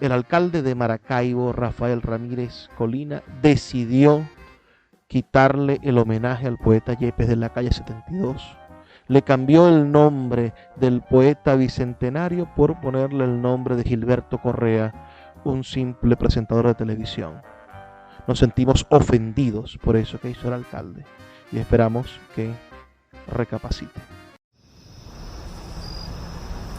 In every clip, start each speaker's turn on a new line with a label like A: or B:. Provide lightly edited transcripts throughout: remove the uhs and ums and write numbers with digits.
A: el alcalde de Maracaibo, Rafael Ramírez Colina, decidió quitarle el homenaje al poeta Yepes de la calle 72. Le cambió el nombre del poeta bicentenario por ponerle el nombre de Gilberto Correa, un simple presentador de televisión. Nos sentimos ofendidos por eso que hizo el alcalde y esperamos que recapacite.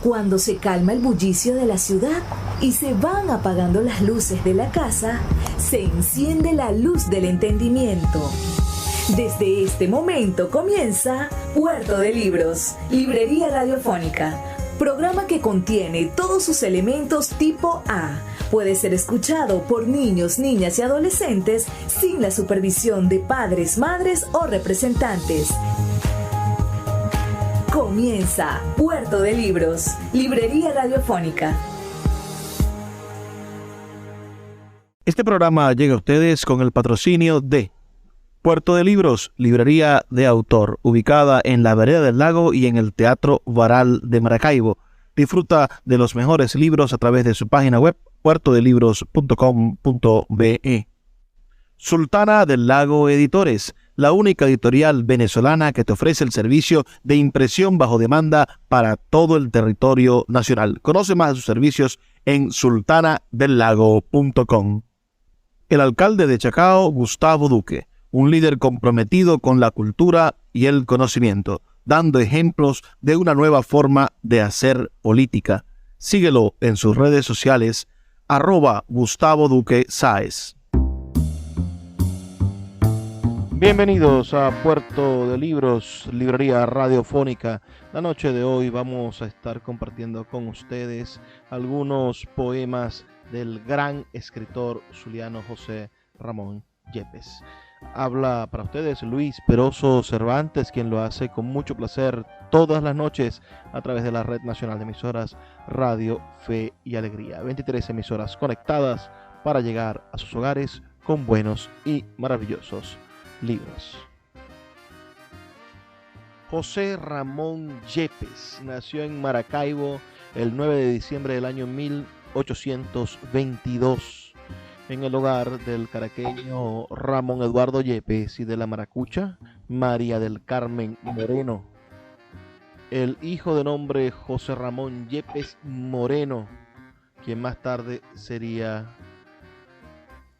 B: Cuando se calma el bullicio de la ciudad y se van apagando las luces de la casa, se enciende la luz del entendimiento. Desde este momento comienza Puerto de Libros, Librería Radiofónica, programa que contiene todos sus elementos tipo A. Puede ser escuchado por niños, niñas y adolescentes sin la supervisión de padres, madres o representantes. Comienza Puerto de Libros, Librería Radiofónica.
A: Este programa llega a ustedes con el patrocinio de Puerto de Libros, librería de autor, ubicada en la Vereda del Lago y en el Teatro Varal de Maracaibo. Disfruta de los mejores libros a través de su página web, puertodelibros.com.be. Sultana del Lago Editores, la única editorial venezolana que te ofrece el servicio de impresión bajo demanda para todo el territorio nacional. Conoce más de sus servicios en sultanadelago.com. El alcalde de Chacao, Gustavo Duque, un líder comprometido con la cultura y el conocimiento, dando ejemplos de una nueva forma de hacer política. Síguelo en sus redes sociales, @Gustavo Duque Sáez. Bienvenidos a Puerto de Libros, librería radiofónica. La noche de hoy vamos a estar compartiendo con ustedes algunos poemas del gran escritor zuliano José Ramón Yepes. Habla para ustedes Luis Peroso Cervantes, quien lo hace con mucho placer todas las noches a través de la Red Nacional de Emisoras Radio Fe y Alegría. 23 emisoras conectadas para llegar a sus hogares con buenos y maravillosos libros. José Ramón Yepes nació en Maracaibo el 9 de diciembre del año 1822 en el hogar del caraqueño Ramón Eduardo Yepes y de la maracucha María del Carmen Moreno. El hijo de nombre José Ramón Yepes Moreno, quien más tarde sería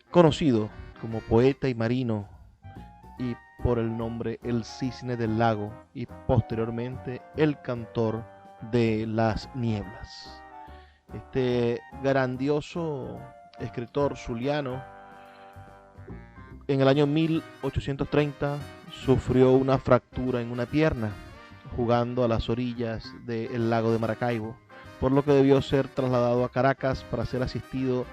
A: conocido como poeta y marino y por el nombre El Cisne del Lago y posteriormente El Cantor de las Nieblas. Este grandioso escritor zuliano en el año 1830 sufrió una fractura en una pierna jugando a las orillas del lago de Maracaibo, por lo que debió ser trasladado a Caracas para ser asistido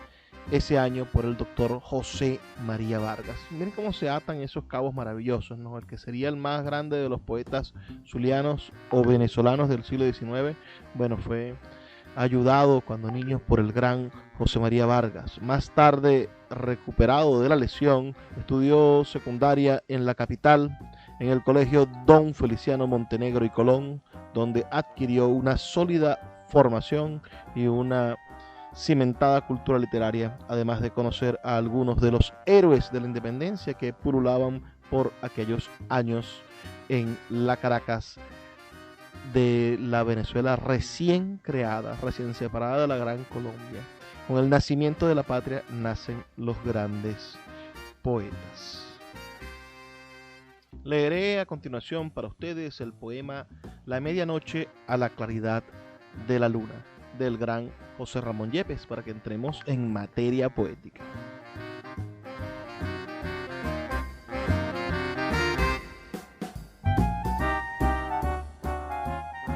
A: ese año por el doctor José María Vargas. Miren cómo se atan esos cabos maravillosos, ¿no? El que sería el más grande de los poetas zulianos o venezolanos del siglo XIX, bueno, fue ayudado cuando niño por el gran José María Vargas. Más tarde, recuperado de la lesión, estudió secundaria en la capital, en el colegio Don Feliciano Montenegro y Colón, donde adquirió una sólida formación y una cimentada cultura literaria, además de conocer a algunos de los héroes de la independencia que pululaban por aquellos años en la Caracas de la Venezuela recién creada, recién separada de la Gran Colombia. Con el nacimiento de la patria nacen los grandes poetas. Leeré a continuación para ustedes el poema La medianoche a la claridad de la luna, del gran José Ramón Yepes, para que entremos en materia poética.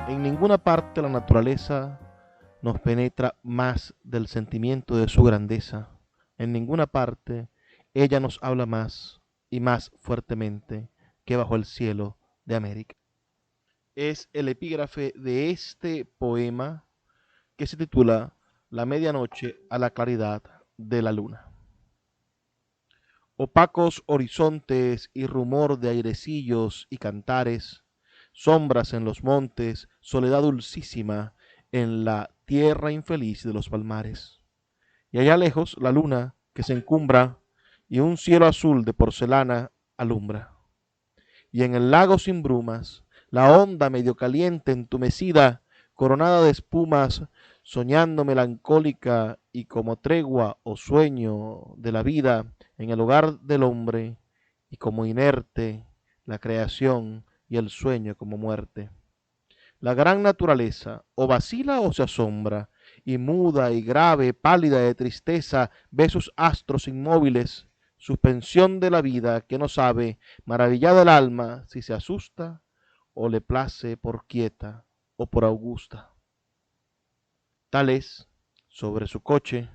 A: En ninguna parte la naturaleza nos penetra más del sentimiento de su grandeza. En ninguna parte ella nos habla más y más fuertemente que bajo el cielo de América. Es el epígrafe de este poema que se titula La medianoche a la claridad de la luna. Opacos horizontes y rumor de airecillos y cantares, sombras en los montes, soledad dulcísima en la tierra infeliz de los palmares. y allá lejos la luna que se encumbra y un cielo azul de porcelana alumbra. Y en el lago sin brumas, la onda medio caliente entumecida, coronada de espumas, soñando melancólica y como tregua o sueño de la vida en el hogar del hombre, y como inerte la creación y el sueño como muerte. La gran naturaleza o vacila o se asombra, y muda y grave, pálida de tristeza, ve sus astros inmóviles, suspensión de la vida que no sabe, maravillada el alma, si se asusta o le place por quieta o por augusta. Tal es, sobre su coche,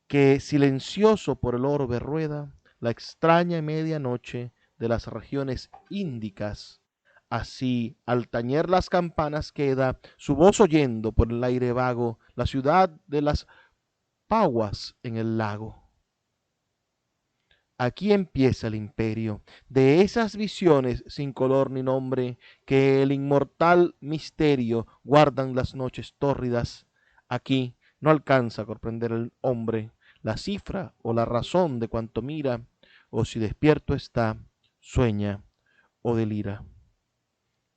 A: que silencioso por el orbe rueda la extraña medianoche de las regiones índicas. Así, al tañer las campanas queda su voz oyendo por el aire vago la ciudad de las paguas en el lago. Aquí empieza el imperio de esas visiones sin color ni nombre que el inmortal misterio guardan las noches tórridas. Aquí no alcanza a comprender el hombre la cifra o la razón de cuanto mira, o si despierto está, sueña o delira.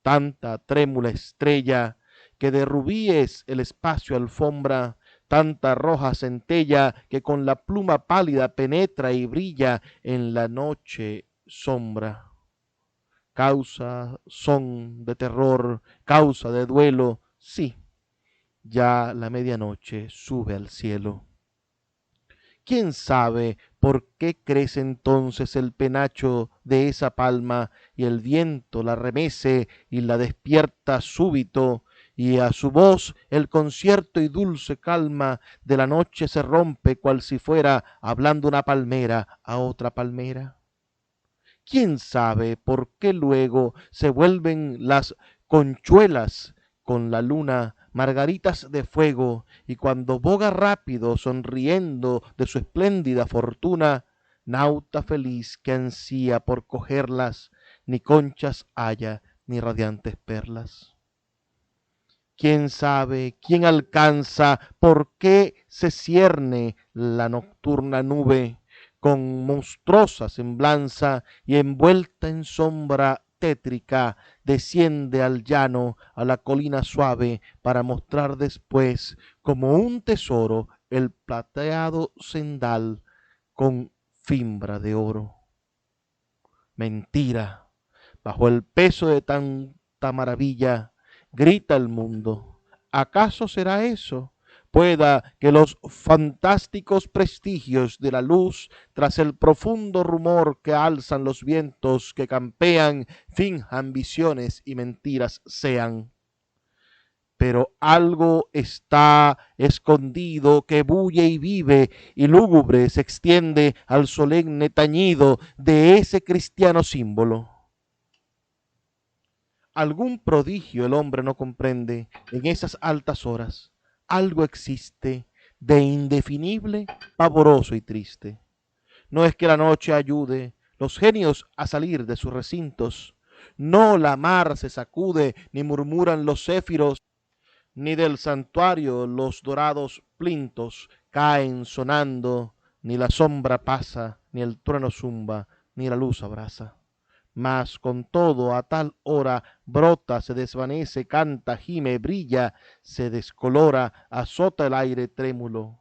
A: Tanta trémula estrella que de rubíes el espacio alfombra, tanta roja centella que con la pluma pálida penetra y brilla en la noche sombra. Causa son de terror, causa de duelo, sí, ya la medianoche sube al cielo. ¿Quién sabe por qué crece entonces el penacho de esa palma y el viento la remece y la despierta súbito y a su voz el concierto y dulce calma de la noche se rompe cual si fuera hablando una palmera a otra palmera? ¿Quién sabe por qué luego se vuelven las conchuelas con la luna margaritas de fuego y cuando boga rápido sonriendo de su espléndida fortuna, nauta feliz que ansía por cogerlas, ni conchas haya ni radiantes perlas? ¿Quién sabe, quién alcanza, por qué se cierne la nocturna nube con monstruosa semblanza y envuelta en sombra tétrica desciende al llano, a la colina suave, para mostrar después como un tesoro el plateado cendal con fimbra de oro? Mentira, bajo el peso de tanta maravilla, grita el mundo. ¿Acaso será eso? Pueda que los fantásticos prestigios de la luz, tras el profundo rumor que alzan los vientos que campean, finjan visiones y mentiras sean. Pero algo está escondido que bulle y vive y lúgubre se extiende al solemne tañido de ese cristiano símbolo. Algún prodigio el hombre no comprende en esas altas horas. Algo existe de indefinible, pavoroso y triste. No es que la noche ayude los genios a salir de sus recintos. No la mar se sacude, ni murmuran los céfiros, ni del santuario los dorados plintos caen sonando, ni la sombra pasa, ni el trueno zumba, ni la luz abraza. Mas con todo a tal hora brota, se desvanece, canta, gime, brilla, se descolora, azota el aire trémulo,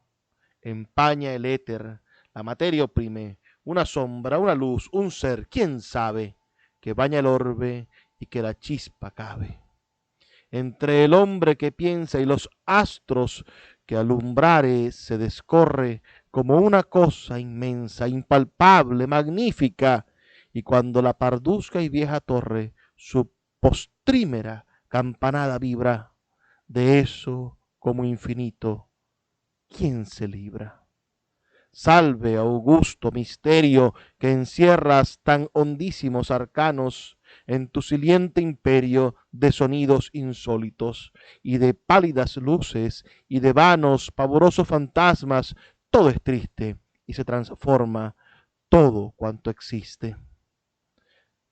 A: empaña el éter, la materia oprime, una sombra, una luz, un ser, quién sabe, que baña el orbe y que la chispa cabe. Entre el hombre que piensa y los astros que alumbrare se descorre como una cosa inmensa, impalpable, magnífica, y cuando la parduzca y vieja torre su postrímera campanada vibra, de eso como infinito, ¿quién se libra? Salve, augusto misterio, que encierras tan hondísimos arcanos en tu siliente imperio de sonidos insólitos, y de pálidas luces, y de vanos, pavorosos fantasmas, todo es triste, y se transforma todo cuanto existe.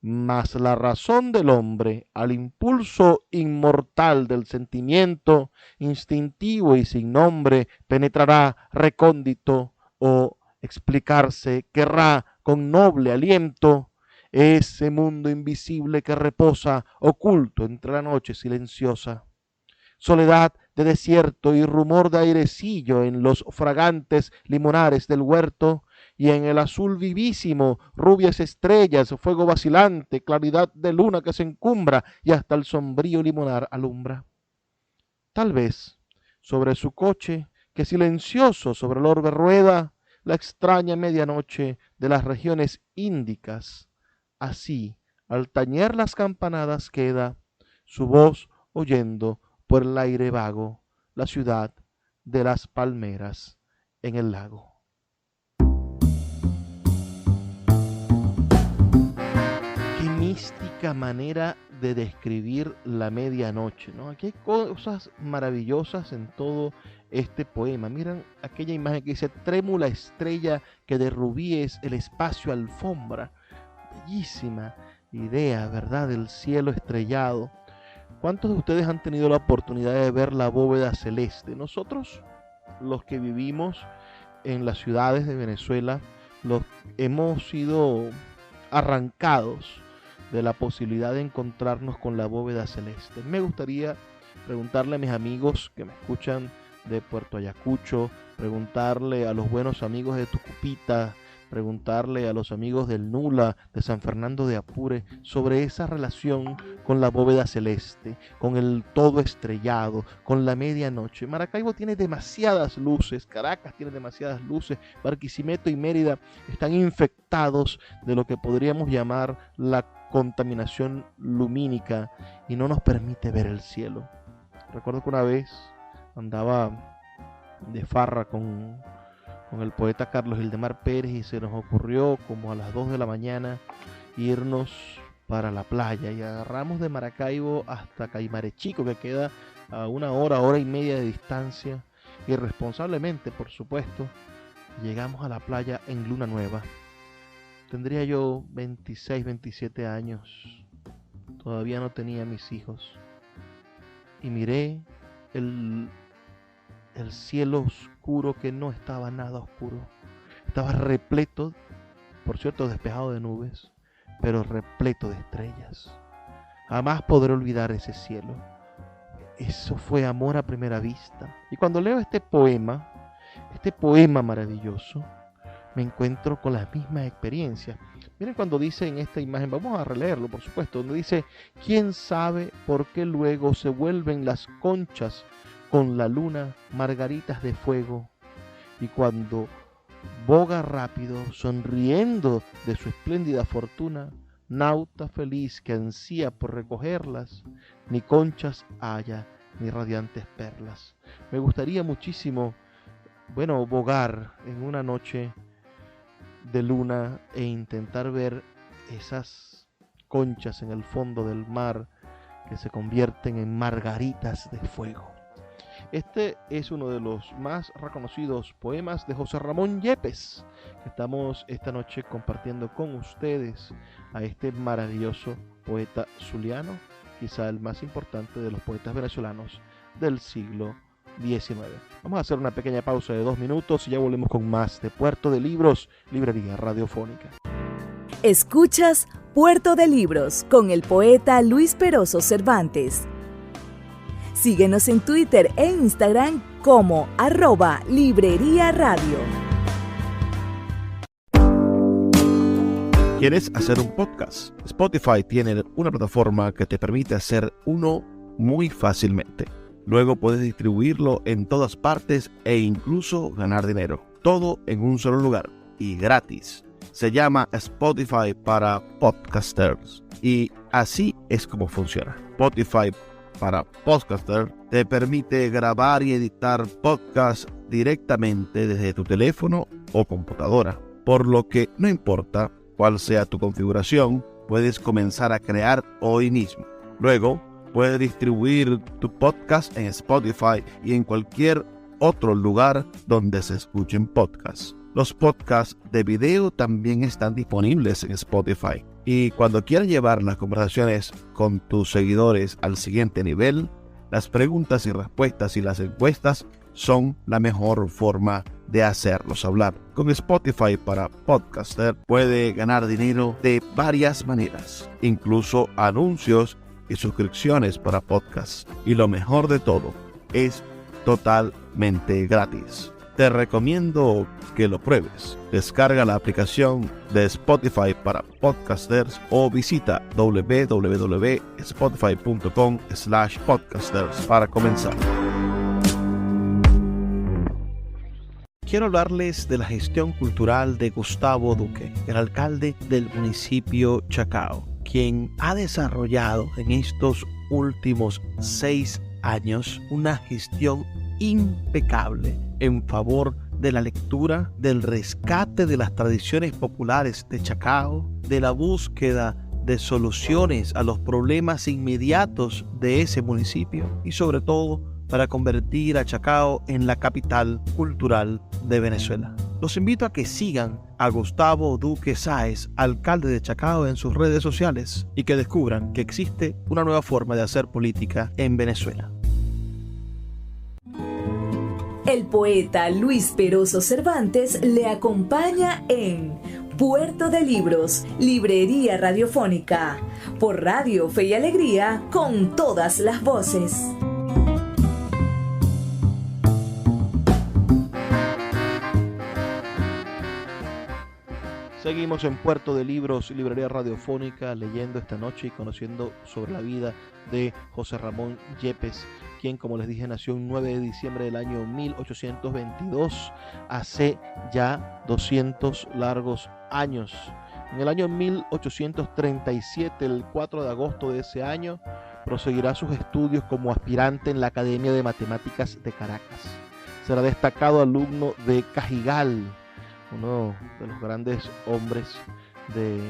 A: mas la razón del hombre, al impulso inmortal del sentimiento, instintivo y sin nombre, penetrará recóndito o explicarse querrá con noble aliento ese mundo invisible que reposa oculto entre la noche silenciosa. Soledad de desierto y rumor de airecillo en los fragantes limonares del huerto, y en el azul vivísimo, rubias estrellas, fuego vacilante, claridad de luna que se encumbra y hasta el sombrío limonar alumbra. Tal vez, sobre su coche, que silencioso sobre el orbe rueda, la extraña medianoche de las regiones índicas, así, al tañer las campanadas queda, su voz oyendo por el aire vago, la ciudad de las palmeras en el lago. Qué mística manera de describir la medianoche, ¿no? Aquí hay cosas maravillosas en todo este poema. Miren aquella imagen que dice: trémula estrella que de rubíes el espacio alfombra. Bellísima idea, ¿verdad? Del cielo estrellado. ¿Cuántos de ustedes han tenido la oportunidad de ver la bóveda celeste? Nosotros, los que vivimos en las ciudades de Venezuela, hemos sido arrancados de la posibilidad de encontrarnos con la bóveda celeste. Me gustaría preguntarle a mis amigos que me escuchan de Puerto Ayacucho, preguntarle a los buenos amigos de Tucupita, preguntarle a los amigos del Nula, de San Fernando de Apure, sobre esa relación con la bóveda celeste, con el todo estrellado, con la medianoche. Maracaibo tiene demasiadas luces, Caracas tiene demasiadas luces, Barquisimeto y Mérida están infectados de lo que podríamos llamar la contaminación lumínica y no nos permite ver el cielo. Recuerdo que una vez andaba de farra con el poeta Carlos Hildemar Pérez y se nos ocurrió como a las 2 de la mañana irnos para la playa y agarramos de Maracaibo hasta Caimarechico, que queda a hora y media de distancia. Irresponsablemente, por supuesto, llegamos a la playa en luna nueva. Tendría yo 26, 27 años, todavía no tenía mis hijos, y miré el cielo oscuro, que no estaba nada oscuro, estaba repleto, por cierto, despejado de nubes, pero repleto de estrellas. Jamás podré olvidar ese cielo. Eso fue amor a primera vista. Y cuando leo este poema maravilloso, me encuentro con las mismas experiencias. Miren cuando dice en esta imagen, vamos a releerlo por supuesto, donde dice: ¿quién sabe por qué luego se vuelven las conchas con la luna margaritas de fuego? Y cuando boga rápido, sonriendo de su espléndida fortuna, nauta feliz que ansía por recogerlas, ni conchas haya, ni radiantes perlas. Me gustaría muchísimo, bogar en una noche de luna e intentar ver esas conchas en el fondo del mar que se convierten en margaritas de fuego. Este es uno de los más reconocidos poemas de José Ramón Yepes, que estamos esta noche compartiendo con ustedes, a este maravilloso poeta zuliano, quizá el más importante de los poetas venezolanos del siglo XIX. Vamos a hacer una pequeña pausa de 2 minutos y ya volvemos con más de Puerto de Libros, Librería Radiofónica.
B: Escuchas Puerto de Libros con el poeta Luis Peroso Cervantes. Síguenos en Twitter e Instagram como @Librería Radio.
A: ¿Quieres hacer un podcast? Spotify tiene una plataforma que te permite hacer uno muy fácilmente. Luego puedes distribuirlo en todas partes e incluso ganar dinero. Todo en un solo lugar y gratis. Se llama Spotify para podcasters y así es como funciona. Spotify para podcaster te permite grabar y editar podcasts directamente desde tu teléfono o computadora, por lo que no importa cuál sea tu configuración, puedes comenzar a crear hoy mismo. Luego, puedes distribuir tu podcast en Spotify y en cualquier otro lugar donde se escuchen podcasts.
C: Los podcasts de video también están disponibles en Spotify. Y cuando quieras llevar las conversaciones con tus seguidores al siguiente nivel, las preguntas y respuestas y las encuestas son la mejor forma de hacerlos hablar. Con Spotify para Podcaster puede ganar dinero de varias maneras, incluso anuncios y suscripciones para podcasts. Y lo mejor de todo, es totalmente gratis. Te recomiendo que lo pruebes. Descarga la aplicación de Spotify para podcasters o visita www.spotify.com/podcasters para comenzar. Quiero hablarles de la gestión cultural de Gustavo Duque, el alcalde del municipio Chacao, quien ha desarrollado en estos últimos 6 años una gestión impecable en favor de la lectura, del rescate de las tradiciones populares de Chacao, de la búsqueda de soluciones a los problemas inmediatos de ese municipio y sobre todo para convertir a Chacao en la capital cultural de Venezuela. Los invito a que sigan a Gustavo Duque Sáez, alcalde de Chacao, en sus redes sociales y que descubran que existe una nueva forma de hacer política en Venezuela.
B: El poeta Luis Peroso Cervantes le acompaña en Puerto de Libros, Librería Radiofónica, por Radio Fe y Alegría, con todas las voces.
A: Seguimos en Puerto de Libros, Librería Radiofónica, leyendo esta noche y conociendo sobre la vida de José Ramón Yepes, quien, como les dije, nació el 9 de diciembre del año 1822, hace ya 200 largos años. En el año 1837, el 4 de agosto de ese año, proseguirá sus estudios como aspirante en la Academia de Matemáticas de Caracas. Será destacado alumno de Cajigal, uno de los grandes hombres de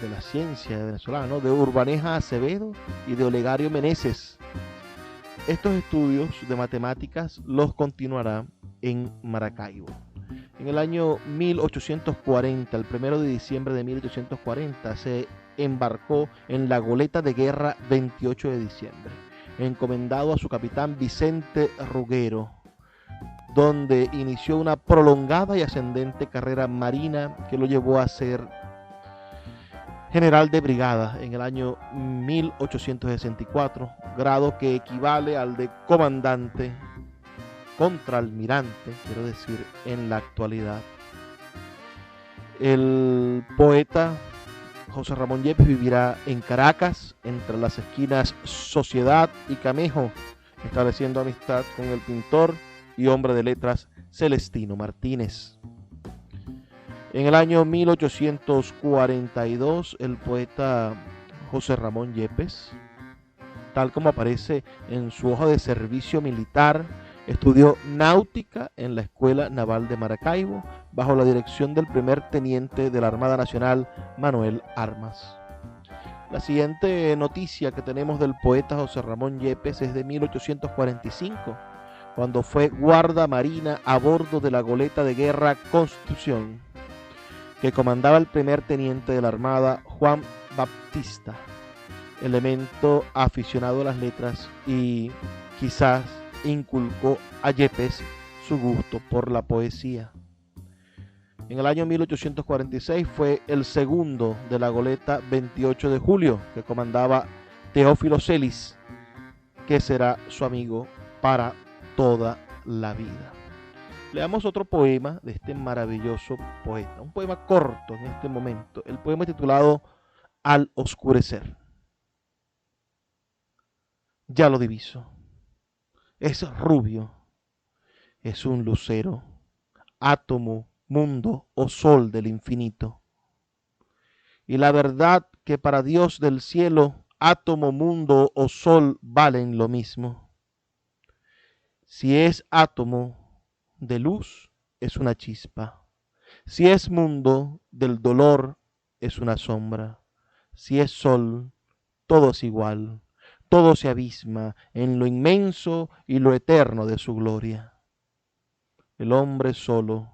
A: la ciencia venezolana, ¿no? De Urbaneja Acevedo y de Olegario Meneses. Estos estudios de matemáticas los continuará en Maracaibo. En el año 1840, el 1 de diciembre de 1840, se embarcó en la goleta de guerra 28 de diciembre, encomendado a su capitán Vicente Ruggero, donde inició una prolongada y ascendente carrera marina que lo llevó a ser general de brigada en el año 1864, grado que equivale al de comandante, contraalmirante, quiero decir, en la actualidad. El poeta José Ramón Yepes vivirá en Caracas, entre las esquinas Sociedad y Camejo, estableciendo amistad con el pintor y hombre de letras Celestino Martínez. En el año 1842, el poeta José Ramón Yepes, tal como aparece en su hoja de servicio militar, estudió náutica en la Escuela Naval de Maracaibo, bajo la dirección del primer teniente de la Armada Nacional, Manuel Armas. La siguiente noticia que tenemos del poeta José Ramón Yepes es de 1845, cuando fue guarda marina a bordo de la goleta de guerra Constitución, que comandaba el primer teniente de la Armada, Juan Baptista, elemento aficionado a las letras, y quizás inculcó a Yepes su gusto por la poesía. En el año 1846 fue el segundo de la goleta 28 de julio, que comandaba Teófilo Celis, que será su amigo para toda la vida. Leamos otro poema de este maravilloso poeta, un poema corto en este momento, el poema titulado Al oscurecer. Ya lo diviso, es rubio, es un lucero, átomo, mundo o sol del infinito. Y la verdad que para Dios del cielo, átomo, mundo o sol valen lo mismo. Si es átomo de luz, es una chispa. Si es mundo del dolor, es una sombra. Si es sol, todo es igual. Todo se abisma en lo inmenso y lo eterno de su gloria. El hombre solo,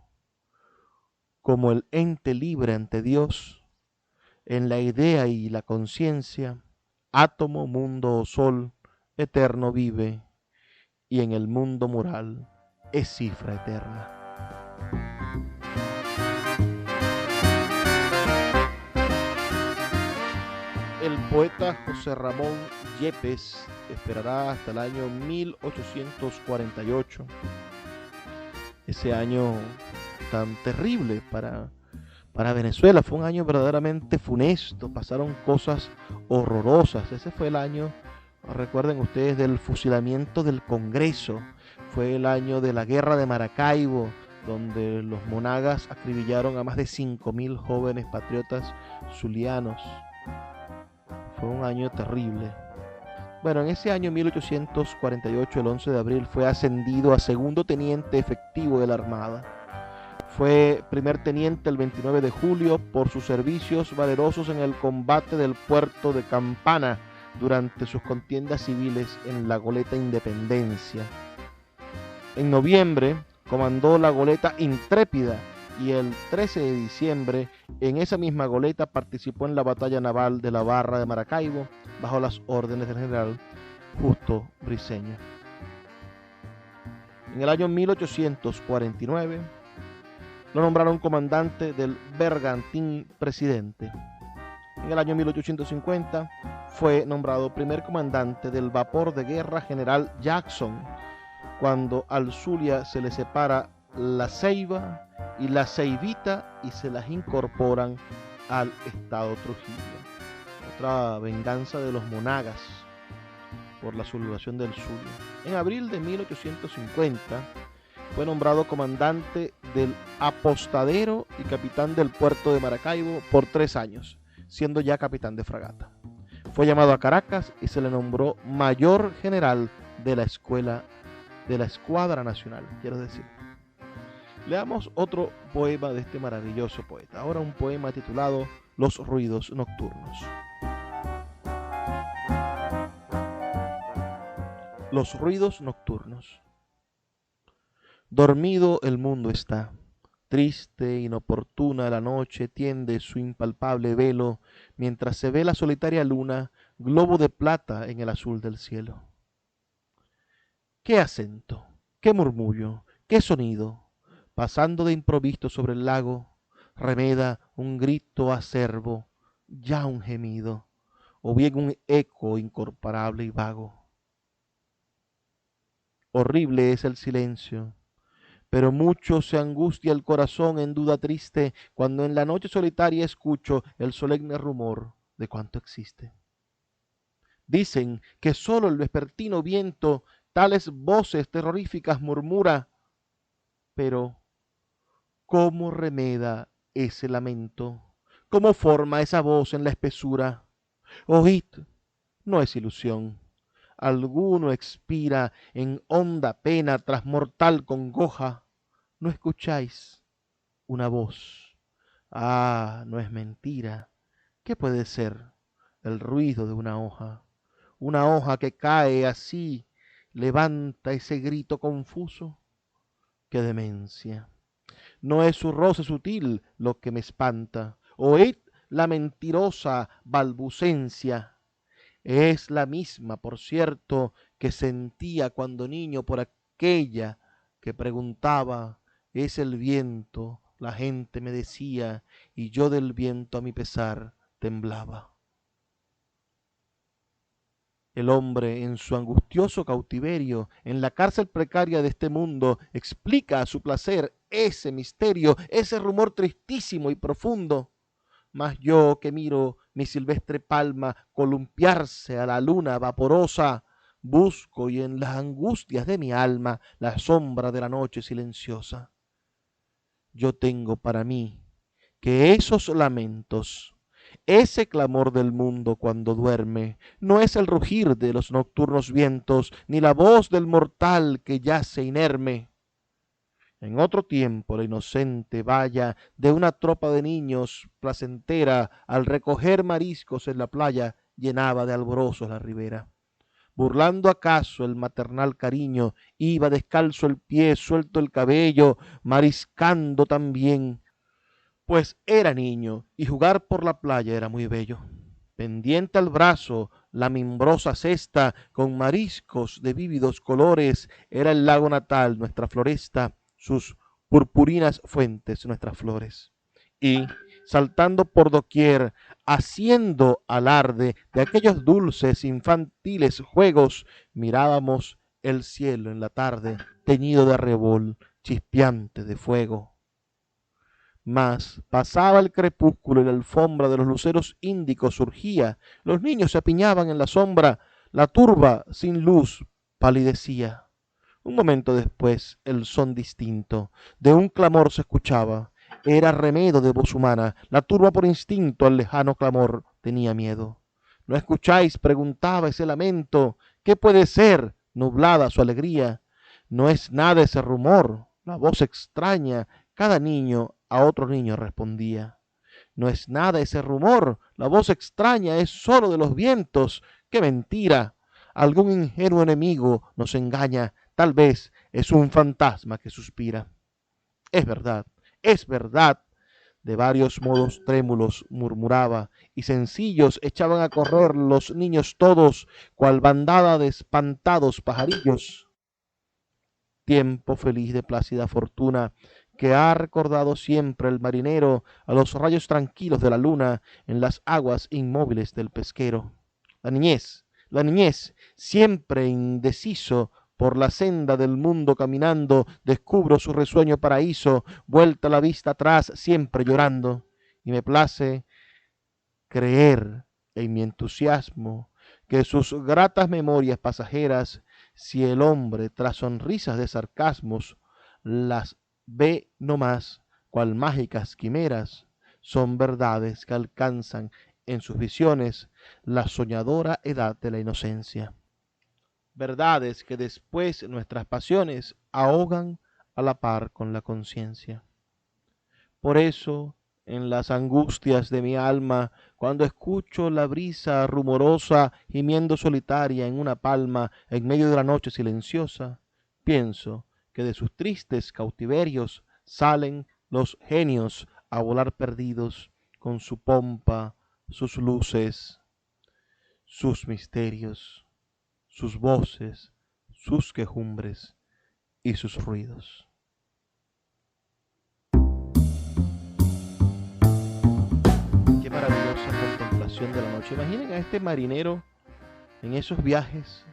A: como el ente libre ante Dios, en la idea y la conciencia, átomo, mundo o sol, eterno vive, y en el mundo moral es cifra eterna. El poeta José Ramón Yepes esperará hasta el año 1848, ese año tan terrible para Venezuela. Fue un año verdaderamente funesto, pasaron cosas horrorosas. Ese fue el año, recuerden ustedes, del fusilamiento del Congreso, fue el año de la guerra de Maracaibo, donde los monagas acribillaron a más de 5.000 jóvenes patriotas zulianos. Fue un año terrible. Bueno, en ese año 1848, el 11 de abril, fue ascendido a segundo teniente efectivo de la Armada. Fue primer teniente el 29 de julio por sus servicios valerosos en el combate del puerto de Campana durante sus contiendas civiles en la goleta Independencia. En noviembre comandó la goleta Intrépida y el 13 de diciembre en esa misma goleta participó en la batalla naval de la Barra de Maracaibo bajo las órdenes del general Justo Briceño. En el año 1849 lo nombraron comandante del bergantín Presidente. En el año 1850 fue nombrado primer comandante del vapor de guerra General Jackson, cuando al Zulia se le separa la Ceiba y la Ceibita y se las incorporan al estado Trujillo. Otra venganza de los monagas por la sublevación del Zulia. En abril de 1850 fue nombrado comandante del apostadero y capitán del puerto de Maracaibo por 3 años, siendo ya capitán de fragata. Fue llamado a Caracas y se le nombró mayor general de la Escuadra Nacional, quiero decir. Leamos otro poema de este maravilloso poeta. Ahora un poema titulado Los ruidos nocturnos. Los ruidos nocturnos. Dormido el mundo está, triste, inoportuna la noche tiende su impalpable velo, mientras se ve la solitaria luna, globo de plata en el azul del cielo. ¿Qué acento? ¿Qué murmullo? ¿Qué sonido? Pasando de improviso sobre el lago, remeda un grito acerbo, ya un gemido, o bien un eco incorporable y vago. Horrible es el silencio, pero mucho se angustia el corazón en duda triste cuando en la noche solitaria escucho el solemne rumor de cuanto existe. Dicen que sólo el vespertino viento tales voces terroríficas murmura, pero ¿cómo remeda ese lamento? ¿Cómo forma esa voz en la espesura? Oíd, no es ilusión. Alguno expira en honda pena tras mortal congoja. ¿No escucháis una voz? Ah, no es mentira. ¿Qué puede ser? El ruido de una hoja. Una hoja que cae así, levanta ese grito confuso. ¡Qué demencia! No es su roce sutil lo que me espanta. Oíd la mentirosa balbucencia. Es la misma, por cierto, que sentía cuando niño por aquella que preguntaba, ¿es el viento? La gente me decía, y yo del viento a mi pesar temblaba. El hombre en su angustioso cautiverio, en la cárcel precaria de este mundo, explica a su placer ese misterio, ese rumor tristísimo y profundo. Mas yo que miro mi silvestre palma columpiarse a la luna vaporosa, busco y en las angustias de mi alma la sombra de la noche silenciosa. Yo tengo para mí que esos lamentos, ese clamor del mundo cuando duerme, no es el rugir de los nocturnos vientos, ni la voz del mortal que yace inerme. En otro tiempo la inocente valla de una tropa de niños placentera al recoger mariscos en la playa llenaba de alborozos la ribera. Burlando acaso el maternal cariño, iba descalzo el pie, suelto el cabello, mariscando también pues era niño y jugar por la playa era muy bello. Pendiente al brazo, la mimbrosa cesta con mariscos de vívidos colores era el lago natal, nuestra floresta, sus purpurinas fuentes, nuestras flores. Y, saltando por doquier, haciendo alarde de aquellos dulces infantiles juegos, mirábamos el cielo en la tarde, teñido de arrebol, chispeante de fuego. Mas pasaba el crepúsculo y la alfombra de los luceros índicos surgía, los niños se apiñaban en la sombra, la turba sin luz palidecía. Un momento después el son distinto de un clamor se escuchaba, era remedo de voz humana, la turba por instinto al lejano clamor tenía miedo. ¿No escucháis? Preguntaba ese lamento, ¿qué puede ser? Nublada su alegría. No es nada ese rumor, la voz extraña, cada niño a otro niño respondía. No es nada ese rumor, la voz extraña es sólo de los vientos. ¡Qué mentira! Algún ingenuo enemigo nos engaña, tal vez es un fantasma que suspira. Es verdad, es verdad. De varios modos trémulos murmuraba, y sencillos echaban a correr los niños todos, cual bandada de espantados pajarillos. Tiempo feliz de plácida fortuna, que ha recordado siempre el marinero a los rayos tranquilos de la luna en las aguas inmóviles del pesquero. La niñez, siempre indeciso, por la senda del mundo caminando, descubro su risueño paraíso, vuelta la vista atrás, siempre llorando. Y me place creer en mi entusiasmo que sus gratas memorias pasajeras, si el hombre tras sonrisas de sarcasmos las ve no más, cual mágicas quimeras, son verdades que alcanzan en sus visiones la soñadora edad de la inocencia. Verdades que después nuestras pasiones ahogan a la par con la conciencia. Por eso, en las angustias de mi alma, cuando escucho la brisa rumorosa gimiendo solitaria en una palma en medio de la noche silenciosa, pienso que de sus tristes cautiverios salen los genios a volar perdidos con su pompa, sus luces, sus misterios, sus voces, sus quejumbres y sus ruidos. Qué maravillosa contemplación de la noche. Imaginen a este marinero en esos viajes,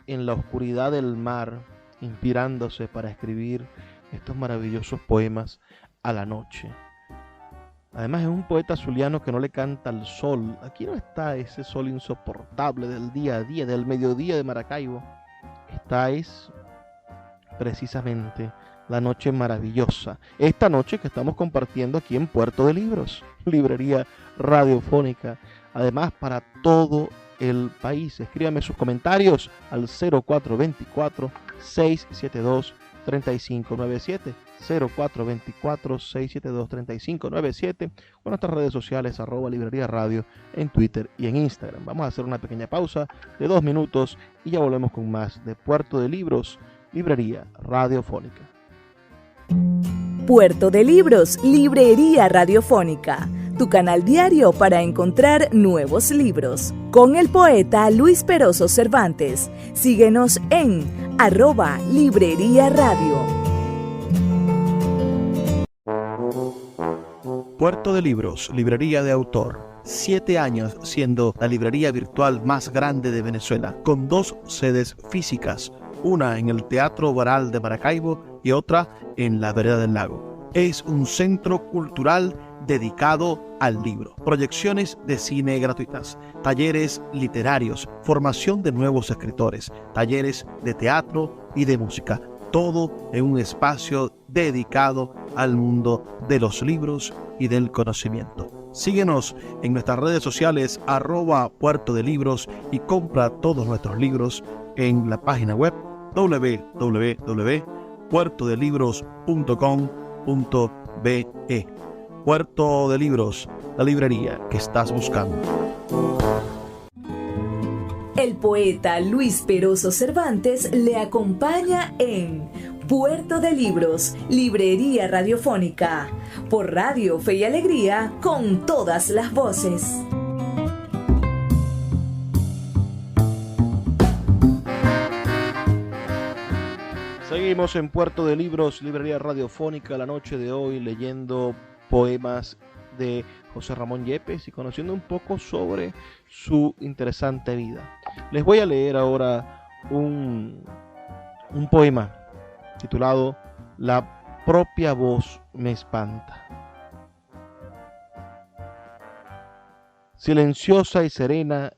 A: en la oscuridad del mar, inspirándose para escribir estos maravillosos poemas a la noche. Además es un poeta zuliano que no le canta al sol. Aquí no está ese sol insoportable del día a día, del mediodía de Maracaibo. Esta es precisamente la noche maravillosa. Esta noche que estamos compartiendo aquí en Puerto de Libros, librería radiofónica. Además para todo el país. Escríbame sus comentarios al 0424-672-3597. 0424-672-3597 o nuestras redes sociales @librería radio en Twitter y en Instagram. Vamos a hacer una pequeña pausa de 2 minutos y ya volvemos con más de Puerto de Libros, librería radiofónica.
B: Puerto de Libros, librería radiofónica, tu canal diario para encontrar nuevos libros. Con el poeta Luis Peroso Cervantes. Síguenos en @librería radio.
C: Puerto de Libros, librería de autor. 7 años siendo la librería virtual más grande de Venezuela, con 2 sedes físicas, una en el Teatro Baral de Maracaibo y otra en la Vereda del Lago. Es un centro cultural dedicado al libro, proyecciones de cine gratuitas, talleres literarios, formación de nuevos escritores, talleres de teatro y de música, todo en un espacio dedicado al mundo de los libros y del conocimiento. Síguenos en nuestras redes sociales @Puerto de Libros y compra todos nuestros libros en la página web www.puertodelibros.com.be. Puerto de Libros, la librería que estás buscando.
B: El poeta Luis Peroso Cervantes le acompaña en Puerto de Libros, Librería Radiofónica, por Radio Fe y Alegría, con todas las voces.
A: Seguimos en Puerto de Libros, Librería Radiofónica, la noche de hoy leyendo poemas de José Ramón Yepes y conociendo un poco sobre su interesante vida. Les voy a leer ahora un poema titulado La propia voz me espanta. Silenciosa y serena,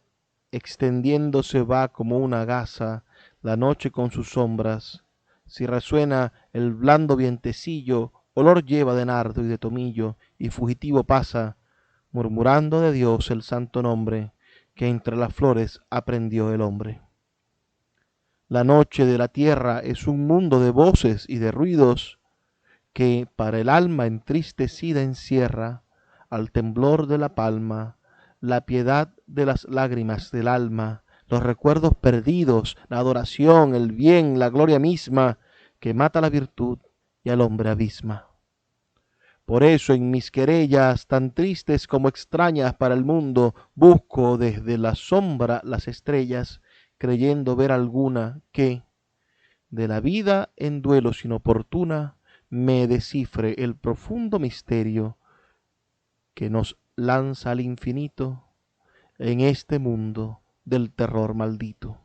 A: extendiéndose va como una gasa la noche con sus sombras. Si resuena el blando vientecillo, olor lleva de nardo y de tomillo, y fugitivo pasa, murmurando de Dios el santo nombre, que entre las flores aprendió el hombre. La noche de la tierra es un mundo de voces y de ruidos, que para el alma entristecida encierra, al temblor de la palma, la piedad de las lágrimas del alma, los recuerdos perdidos, la adoración, el bien, la gloria misma, que mata la virtud y al hombre abisma. Por eso en mis querellas, tan tristes como extrañas para el mundo, busco desde la sombra las estrellas, creyendo ver alguna que, de la vida en duelo sin oportuna, me descifre el profundo misterio que nos lanza al infinito en este mundo del terror maldito.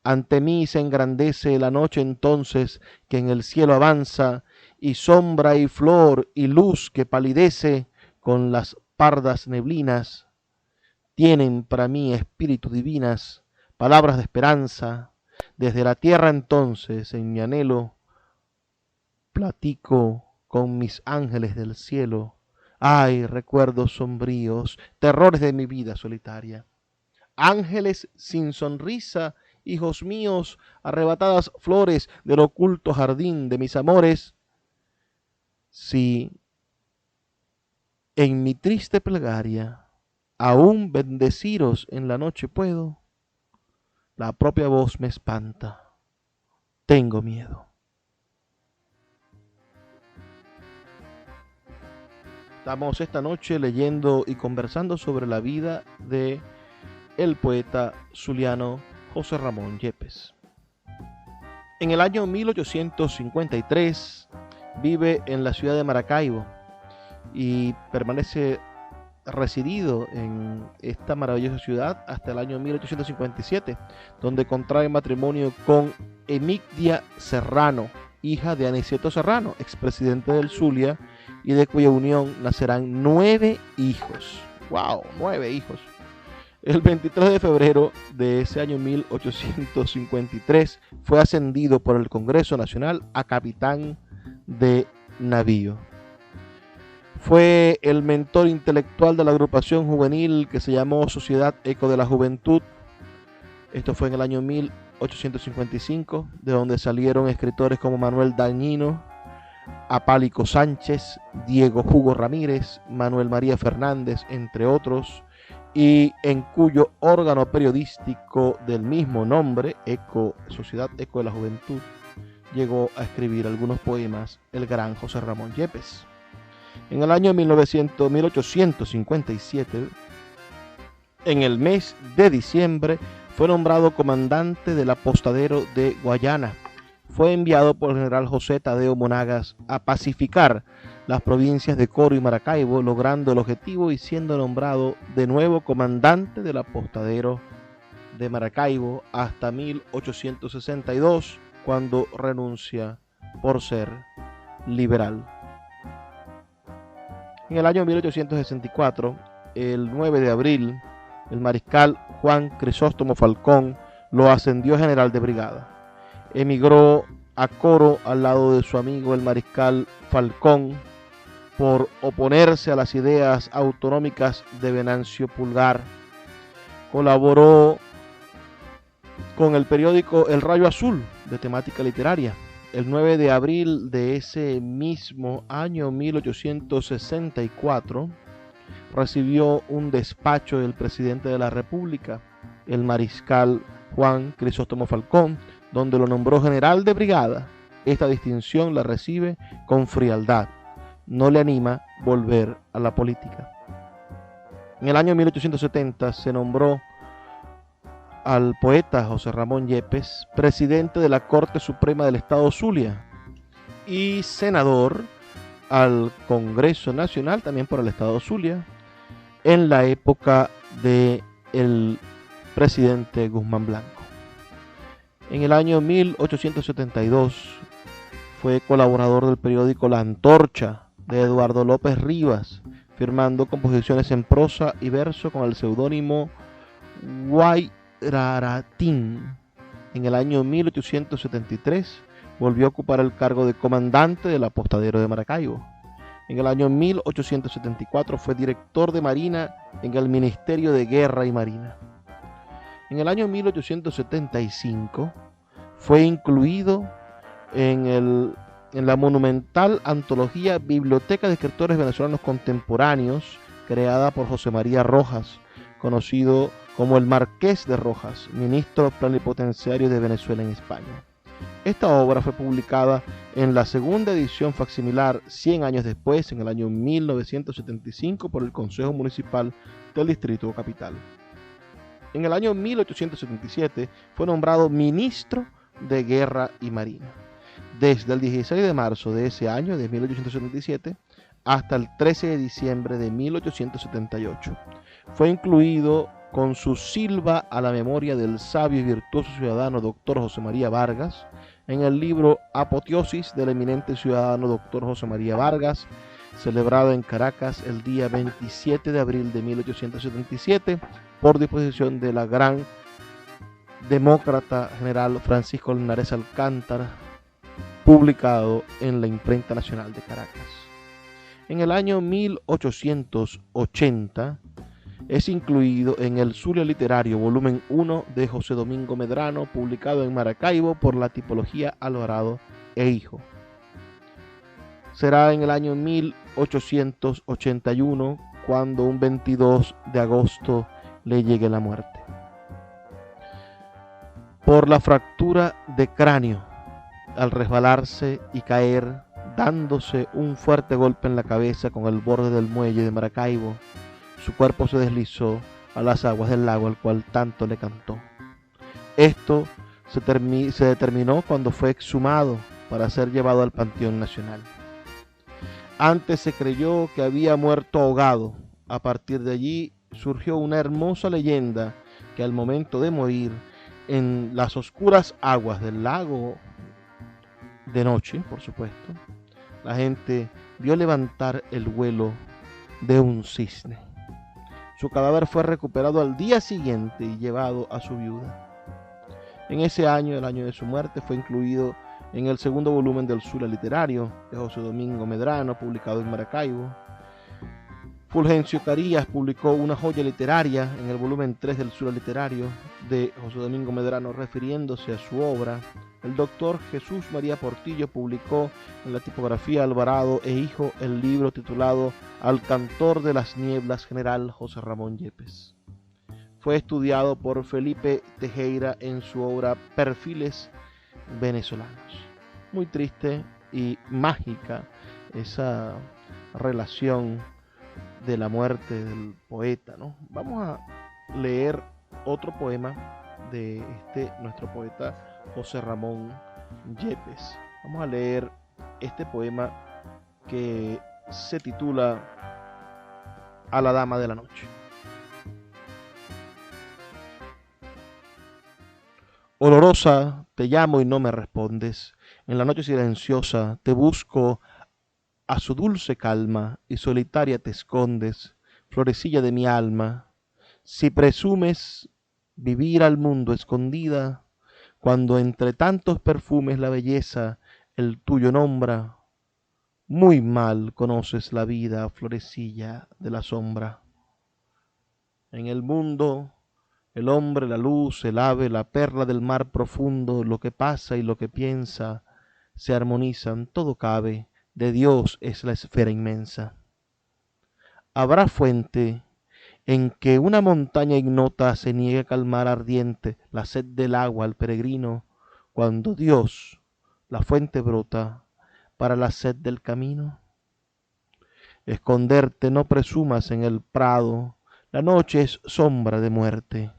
A: Ante mí se engrandece la noche entonces que en el cielo avanza, y sombra y flor y luz que palidece con las pardas neblinas, tienen para mí espíritu divinas, palabras de esperanza. Desde la tierra entonces en mi anhelo platico con mis ángeles del cielo. Ay, recuerdos sombríos, terrores de mi vida solitaria. Ángeles sin sonrisa, hijos míos, arrebatadas flores del oculto jardín de mis amores. Si en mi triste plegaria aún bendeciros en la noche puedo, la propia voz me espanta, tengo miedo. Estamos esta noche leyendo y conversando sobre la vida de el poeta zuliano José Ramón Yepes. En el año 1853 vive en la ciudad de Maracaibo y permanece residido en esta maravillosa ciudad hasta el año 1857, donde contrae matrimonio con Emigdia Serrano, hija de Aniceto Serrano, expresidente del Zulia, y de cuya unión nacerán 9 hijos. ¡Wow! 9 hijos. El 23 de febrero de ese año 1853 fue ascendido por el Congreso Nacional a capitán de navío. Fue el mentor intelectual de la agrupación juvenil que se llamó Sociedad Eco de la Juventud. Esto fue en el año 1855, de donde salieron escritores como Manuel Dañino, Apálico Sánchez, Diego Hugo Ramírez, Manuel María Fernández, entre otros, y en cuyo órgano periodístico del mismo nombre, Sociedad Eco de la Juventud, llegó a escribir algunos poemas el gran José Ramón Yepes. En el año 1857, en el mes de diciembre, fue nombrado comandante del apostadero de Guayana. Fue enviado por el general José Tadeo Monagas a pacificar las provincias de Coro y Maracaibo, logrando el objetivo y siendo nombrado de nuevo comandante del apostadero de Maracaibo hasta 1862, cuando renuncia por ser liberal. En el año 1864, el 9 de abril, el mariscal Juan Crisóstomo Falcón lo ascendió a general de brigada. Emigró a Coro al lado de su amigo el mariscal Falcón por oponerse a las ideas autonómicas de Venancio Pulgar. Colaboró con el periódico El Rayo Azul, de temática literaria. El 9 de abril de ese mismo año 1864 recibió un despacho del presidente de la República el mariscal Juan Crisóstomo Falcón, donde lo nombró general de brigada. Esta distinción la recibe con frialdad. No le anima volver a la política. En el año 1870 se nombró al poeta José Ramón Yepes presidente de la Corte Suprema del Estado Zulia y senador al Congreso Nacional también por el Estado Zulia en la época del presidente Guzmán Blanco. En el año 1872 fue colaborador del periódico La Antorcha de Eduardo López Rivas, firmando composiciones en prosa y verso con el seudónimo Guairaratín. En el año 1873 volvió a ocupar el cargo de comandante del apostadero de Maracaibo. En el año 1874 fue director de Marina en el Ministerio de Guerra y Marina. En el año 1875 fue incluido en la monumental antología Biblioteca de Escritores Venezolanos Contemporáneos, creada por José María Rojas, conocido como el Marqués de Rojas, ministro plenipotenciario de Venezuela en España. Esta obra fue publicada en la segunda edición facsimilar 100 años después, en el año 1975, por el Consejo Municipal del Distrito Capital. En el año 1877 fue nombrado ministro de Guerra y Marina. Desde el 16 de marzo de ese año, de 1877, hasta el 13 de diciembre de 1878. Fue incluido con su Silva a la memoria del sabio y virtuoso ciudadano Dr. José María Vargas en el libro Apoteosis del eminente ciudadano Dr. José María Vargas, celebrado en Caracas el día 27 de abril de 1877 por disposición de la gran demócrata general Francisco Linares Alcántara, publicado en la Imprenta Nacional de Caracas. En el año 1880 es incluido en el Zulia Literario, volumen 1 de José Domingo Medrano, publicado en Maracaibo por la tipología Alvarado e Hijo. Será en el año 1881 cuando un 22 de agosto le llegue la muerte. Por la fractura de cráneo, al resbalarse y caer, dándose un fuerte golpe en la cabeza con el borde del muelle de Maracaibo, su cuerpo se deslizó a las aguas del lago al cual tanto le cantó. Esto se determinó cuando fue exhumado para ser llevado al Panteón Nacional. Antes se creyó que había muerto ahogado. A partir de allí surgió una hermosa leyenda que al momento de morir en las oscuras aguas del lago, de noche, por supuesto, la gente vio levantar el vuelo de un cisne. Su cadáver fue recuperado al día siguiente y llevado a su viuda. En ese año, el año de su muerte, fue incluido en el segundo volumen del Zulia Literario de José Domingo Medrano, publicado en Maracaibo. Fulgencio Carías publicó una joya literaria en el volumen 3 del Zulia Literario de José Domingo Medrano, refiriéndose a su obra. El doctor Jesús María Portillo publicó en la tipografía Alvarado e Hijo el libro titulado Al cantor de las nieblas, general José Ramón Yepes. Fue estudiado por Felipe Tejera en su obra Perfiles venezolanos. Muy triste y mágica esa relación de la muerte del poeta, ¿no? Vamos a leer otro poema de nuestro poeta José Ramón Yepes. Vamos a leer este poema que se titula A la dama de la noche. Olorosa, te llamo y no me respondes. En la noche silenciosa te busco a su dulce calma y solitaria te escondes, florecilla de mi alma. Si presumes vivir al mundo escondida, cuando entre tantos perfumes la belleza el tuyo nombra, muy mal conoces la vida, florecilla de la sombra. En el mundo, el hombre, la luz, el ave, la perla del mar profundo, lo que pasa y lo que piensa, se armonizan, todo cabe, de Dios es la esfera inmensa. Habrá fuente en que una montaña ignota se niegue a calmar ardiente la sed del agua al peregrino, cuando Dios, la fuente brota, para la sed del camino. Esconderte no presumas en el prado, la noche es sombra de muerte.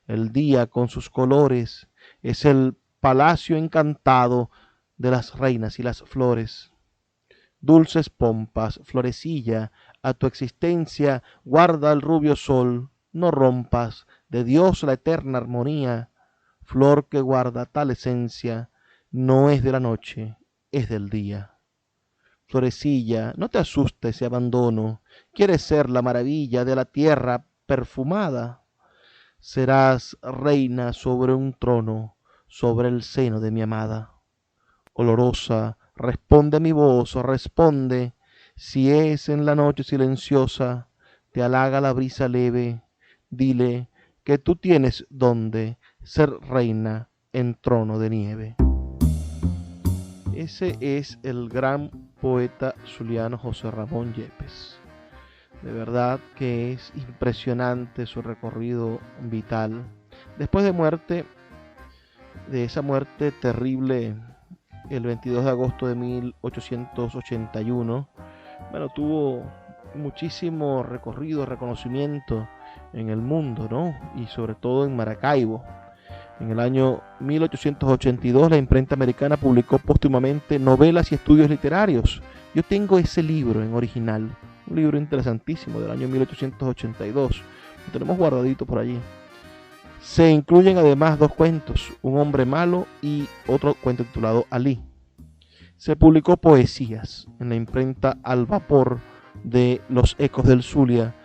A: El día con sus colores es el palacio encantado de las reinas y las flores. Dulces pompas, florecilla, a tu existencia guarda el rubio sol, no rompas de Dios la eterna armonía, flor que guarda tal esencia, no es de la noche, es del día. Florecilla, no te asuste ese abandono, quieres ser la maravilla de la tierra perfumada. Serás reina sobre un trono, sobre el seno de mi amada. Olorosa, responde mi voz, responde, si es en la noche silenciosa, te halaga la brisa leve, dile que tú tienes donde ser reina en trono de nieve. Ese es el gran poeta zuliano José Ramón Yepes. De verdad que es impresionante su recorrido vital. Después de esa muerte terrible, el 22 de agosto de 1881, bueno, tuvo muchísimo recorrido, reconocimiento en el mundo, ¿no? Y sobre todo en Maracaibo. En el año 1882 la imprenta americana publicó póstumamente Novelas y Estudios Literarios. Yo tengo ese libro en original, un libro interesantísimo del año 1882. Lo tenemos guardadito por allí. Se incluyen además dos cuentos, Un hombre malo y otro cuento titulado Alí. Se publicó poesías en la imprenta Al Vapor de Los Ecos del Zulia,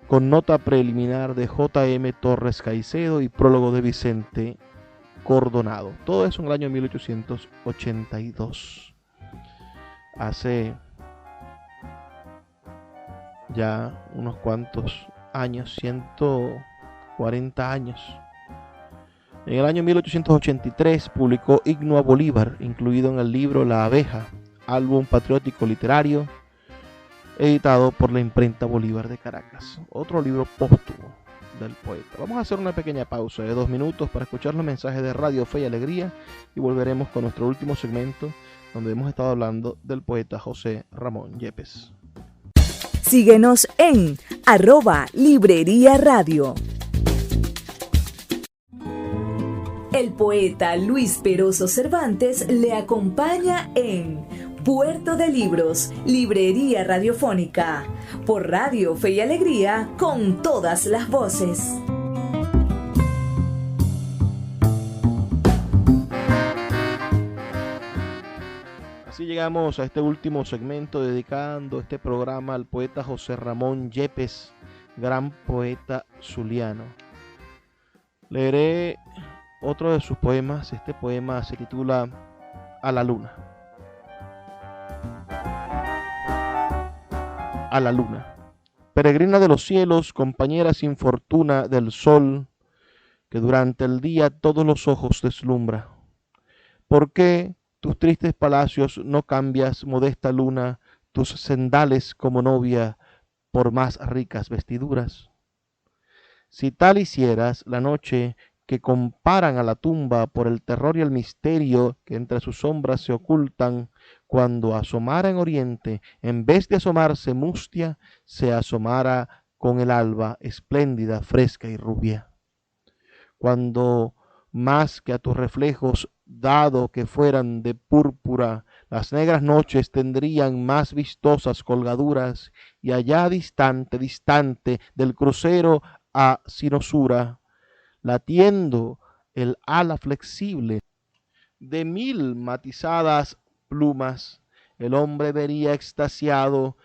A: con nota preliminar de J.M. Torres Caicedo y prólogo de Vicente Cordonado. Todo eso en el año 1882. Hace ya unos cuantos años, 140 años. En el año 1883 publicó Himno a Bolívar, incluido en el libro La Abeja, álbum patriótico literario, editado por la imprenta Bolívar de Caracas. Otro libro póstumo del poeta. Vamos a hacer una pequeña pausa de 2 minutos para escuchar los mensajes de Radio Fe y Alegría y volveremos con nuestro último segmento, donde hemos estado hablando del poeta José Ramón Yepes.
B: Síguenos en @Librería Radio. El poeta Luis Peroso Cervantes le acompaña en Puerto de Libros, Librería Radiofónica, por Radio Fe y Alegría, con todas las voces.
A: Así llegamos a este último segmento dedicando este programa al poeta José Ramón Yepes, gran poeta zuliano. Leeré otro de sus poemas. Este poema se titula A la luna. A la luna. Peregrina de los cielos, compañera sin fortuna del sol, que durante el día todos los ojos deslumbra. ¿Por qué tus tristes palacios no cambias, modesta luna, tus sendales como novia por más ricas vestiduras? Si tal hicieras, la noche que comparan a la tumba por el terror y el misterio que entre sus sombras se ocultan, cuando asomara en oriente, en vez de asomarse mustia, se asomara con el alba espléndida, fresca y rubia. Cuando más que a tus reflejos, dado que fueran de púrpura, las negras noches tendrían más vistosas colgaduras, y allá distante, distante del crucero a sinosura, latiendo el ala flexible de 1000 matizadas plumas, el hombre vería extasiado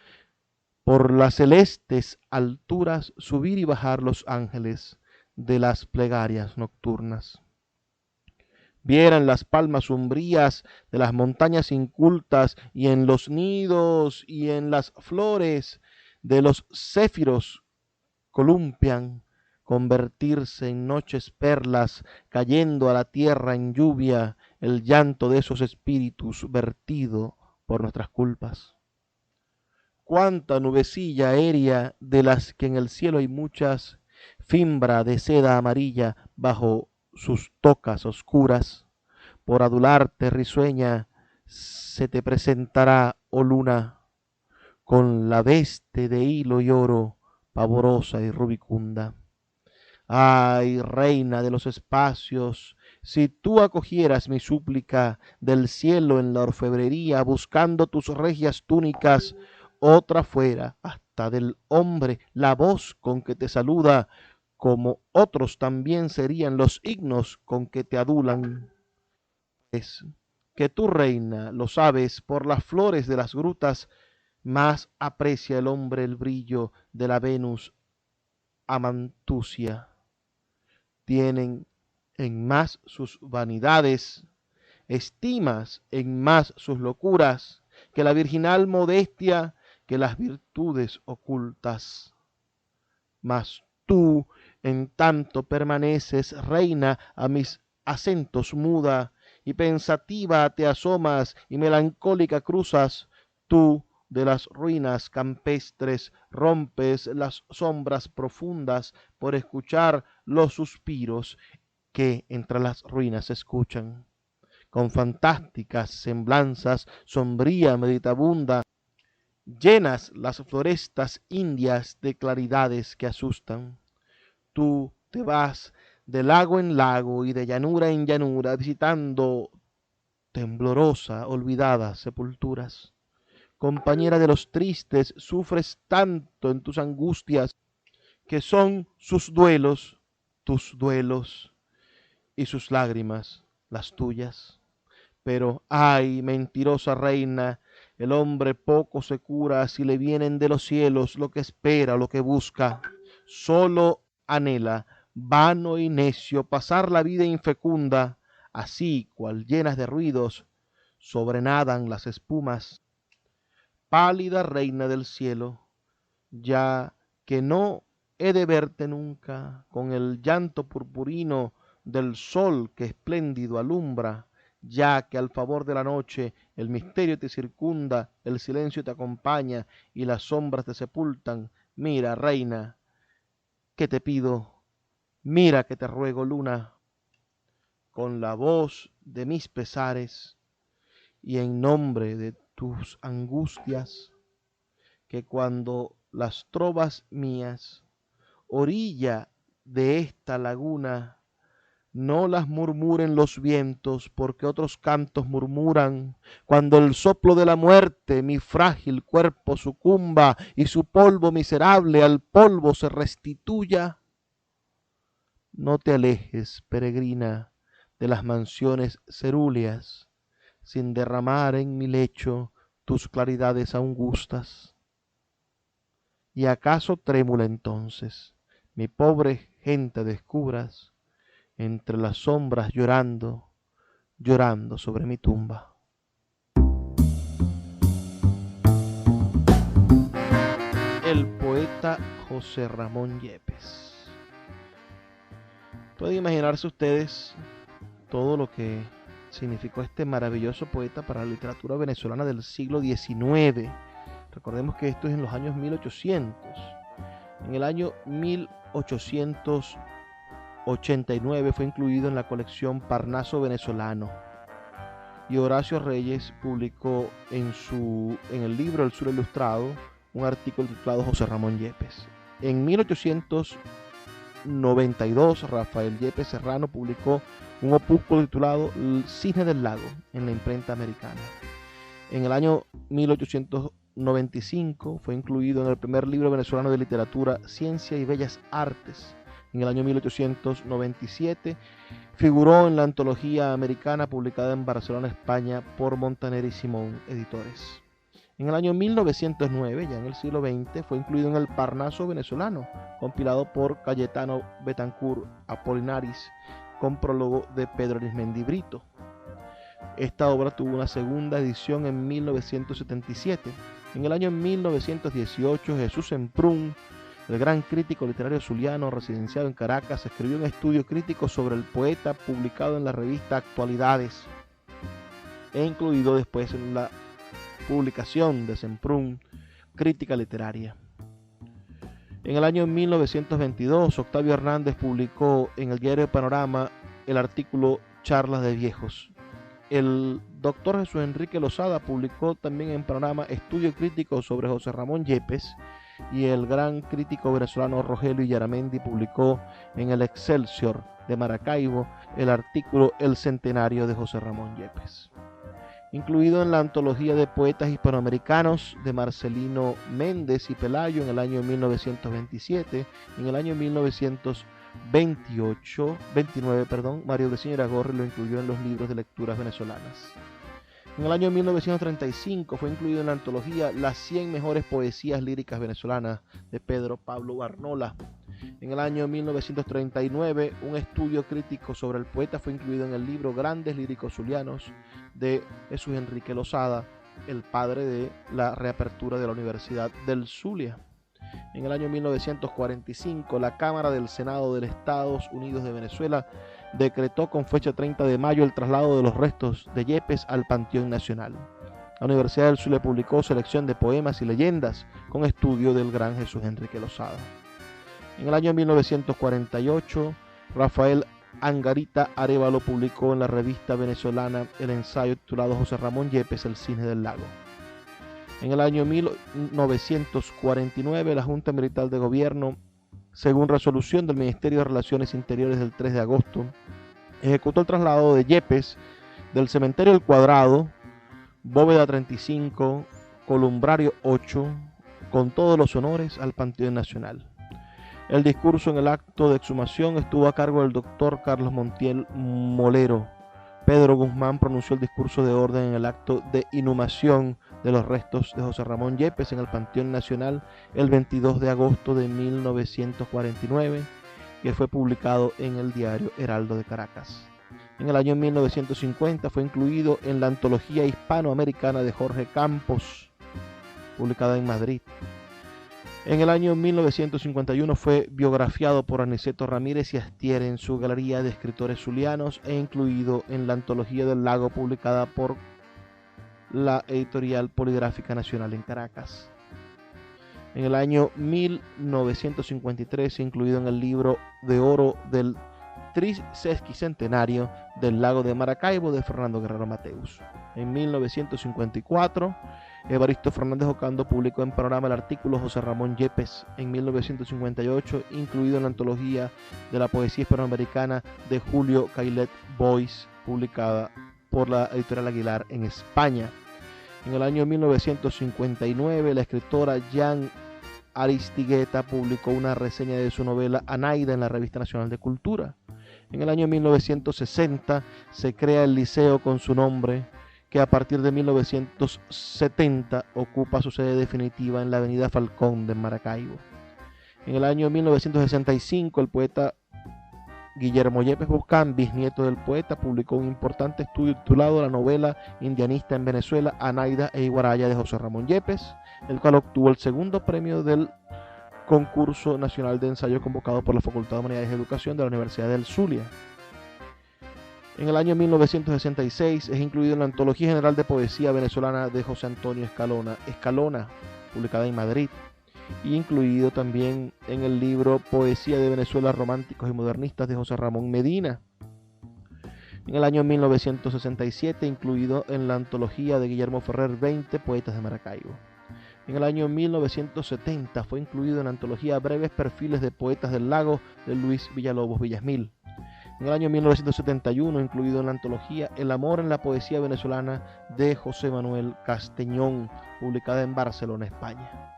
A: por las celestes alturas subir y bajar los ángeles de las plegarias nocturnas. Vieran las palmas umbrías de las montañas incultas, y en los nidos y en las flores de los céfiros columpian, convertirse en noches perlas, cayendo a la tierra en lluvia, el llanto de esos espíritus vertido por nuestras culpas. cuánta nubecilla aérea, de las que en el cielo hay muchas, fimbra de seda amarilla bajo sus tocas oscuras. Por adularte risueña se te presentará, oh luna, con la veste de hilo y oro, pavorosa y rubicunda. Ay, reina de los espacios, si tú acogieras mi súplica del cielo en la orfebrería, buscando tus regias túnicas, otra fuera hasta del hombre la voz con que te saluda, como otros también serían los himnos con que te adulan. Es que tú, reina, lo sabes, por las flores de las grutas, más aprecia el hombre el brillo de la Venus amantusia. Tienen en más sus vanidades, estimas en más sus locuras, que la virginal modestia, que las virtudes ocultas. Mas tú, en tanto permaneces, reina, a mis acentos muda, y pensativa te asomas, y melancólica cruzas, tú, de las ruinas campestres rompes las sombras profundas por escuchar los suspiros que entre las ruinas se escuchan. Con fantásticas semblanzas, sombría meditabunda, llenas las florestas indias de claridades que asustan. Tú te vas de lago en lago y de llanura en llanura, visitando temblorosa, olvidadas sepulturas. Compañera de los tristes, sufres tanto en tus angustias, que son sus duelos, tus duelos, y sus lágrimas, las tuyas. Pero, ay, mentirosa reina, el hombre poco se cura si le vienen de los cielos lo que espera, lo que busca. Solo anhela, vano y necio, pasar la vida infecunda, así cual llenas de ruidos, sobrenadan las espumas. Pálida reina del cielo, ya que no he de verte nunca, con el llanto purpurino del sol que espléndido alumbra, ya que al favor de la noche el misterio te circunda, el silencio te acompaña y las sombras te sepultan. Mira, reina, que te pido, mira que te ruego, luna, con la voz de mis pesares y en nombre de tus angustias, que cuando las trovas mías, orilla de esta laguna, no las murmuren los vientos, porque otros cantos murmuran, cuando el soplo de la muerte mi frágil cuerpo sucumba y su polvo miserable al polvo se restituya. No te alejes, peregrina, de las mansiones cerúleas, sin derramar en mi lecho tus claridades augustas. Y acaso trémula entonces, mi pobre gente descubras, entre las sombras llorando, llorando sobre mi tumba. El poeta José Ramón Yepes. Pueden imaginarse ustedes todo lo que significó este maravilloso poeta para la literatura venezolana del siglo XIX. Recordemos que esto es en los años 1800. En el año 1889 fue incluido en la colección Parnaso Venezolano. Y Horacio Reyes publicó en el libro El Sur Ilustrado un artículo titulado José Ramón Yepes. En 1892, Rafael Yepes Serrano publicó un opúsculo titulado El Cisne del Lago en la imprenta americana. En el año 1895 fue incluido en el primer libro venezolano de literatura, Ciencia y Bellas Artes. En el año 1897 figuró en la antología americana publicada en Barcelona, España, por Montaner y Simón Editores. En el año 1909, ya en el siglo XX, fue incluido en el Parnaso Venezolano, compilado por Cayetano Betancourt Apolinaris, con prólogo de Pedro Arismendi Brito. Esta obra tuvo una segunda edición en 1977. En el año 1918, Jesús Semprún, el gran crítico literario zuliano residenciado en Caracas, escribió un estudio crítico sobre el poeta publicado en la revista Actualidades e incluido después en la publicación de Semprún, crítica literaria. En el año 1922, Octavio Hernández publicó en el diario Panorama el artículo Charlas de Viejos. El doctor Jesús Enrique Lozada publicó también en Panorama estudio crítico sobre José Ramón Yepes, y el gran crítico venezolano Rogelio Illaramendi publicó en el Excelsior de Maracaibo el artículo El centenario de José Ramón Yepes. Incluido en la antología de poetas hispanoamericanos de Marcelino Méndez y Pelayo en el año 1927, en el año 1929, Mario Briceño Iragorri lo incluyó en los libros de lecturas venezolanas. En el año 1935 fue incluido en la antología Las 100 mejores poesías líricas venezolanas de Pedro Pablo Barnola. En el año 1939, un estudio crítico sobre el poeta fue incluido en el libro Grandes líricos zulianos de Jesús Enrique Lozada, el padre de la reapertura de la Universidad del Zulia. En el año 1945, la Cámara del Senado de los Estados Unidos de Venezuela decretó con fecha 30 de mayo el traslado de los restos de Yepes al Panteón Nacional. La Universidad del Zulia publicó selección de poemas y leyendas con estudio del gran Jesús Enrique Lozada. En el año 1948, Rafael Angarita Arévalo publicó en la revista venezolana el ensayo titulado José Ramón Yepes, el Cisne del Lago. En el año 1949, la Junta Militar de Gobierno, según resolución del Ministerio de Relaciones Interiores del 3 de agosto, ejecutó el traslado de Yepes del Cementerio El Cuadrado, Bóveda 35, Columbrario 8, con todos los honores al Panteón Nacional. El discurso en el acto de exhumación estuvo a cargo del doctor Carlos Montiel Molero. Pedro Guzmán pronunció el discurso de orden en el acto de inhumación de los restos de José Ramón Yepes en el Panteón Nacional el 22 de agosto de 1949, que fue publicado en el diario Heraldo de Caracas. En el año 1950 fue incluido en la antología hispanoamericana de Jorge Campos, publicada en Madrid. En el año 1951 fue biografiado por Aniceto Ramírez y Astier en su galería de escritores zulianos e incluido en la antología del Lago publicada por la Editorial Poligráfica Nacional en Caracas. En el año 1953 incluido en el libro de oro del trisesquicentenario del Lago de Maracaibo de Fernando Guerrero Mateus. En 1954, Evaristo Fernández Ocando publicó en Panorama el artículo José Ramón Yepes. En 1958, incluido en la antología de la poesía hispanoamericana de Julio Cailet Boys, publicada por la Editorial Aguilar en España. En el año 1959, la escritora Jan Aristigueta publicó una reseña de su novela Anaida en la Revista Nacional de Cultura. En el año 1960 se crea el liceo con su nombre, que a partir de 1970 ocupa su sede definitiva en la avenida Falcón de Maracaibo. En el año 1965, el poeta Guillermo Yepes Buscán, bisnieto del poeta, publicó un importante estudio titulado La novela indianista en Venezuela, Anaida e Iguaraya de José Ramón Yepes, el cual obtuvo el segundo premio del concurso nacional de ensayo convocado por la Facultad de Humanidades y Educación de la Universidad del Zulia. En el año 1966 es incluido en la Antología General de Poesía Venezolana de José Antonio Escalona, publicada en Madrid, y incluido también en el libro Poesía de Venezuela, Románticos y Modernistas de José Ramón Medina. En el año 1967 incluido en la antología de Guillermo Ferrer 20 Poetas de Maracaibo. En el año 1970 fue incluido en la antología Breves Perfiles de Poetas del Lago de Luis Villalobos Villasmil. En el año 1971 incluido en la antología El amor en la poesía venezolana de José Manuel Castellón, publicada en Barcelona, España.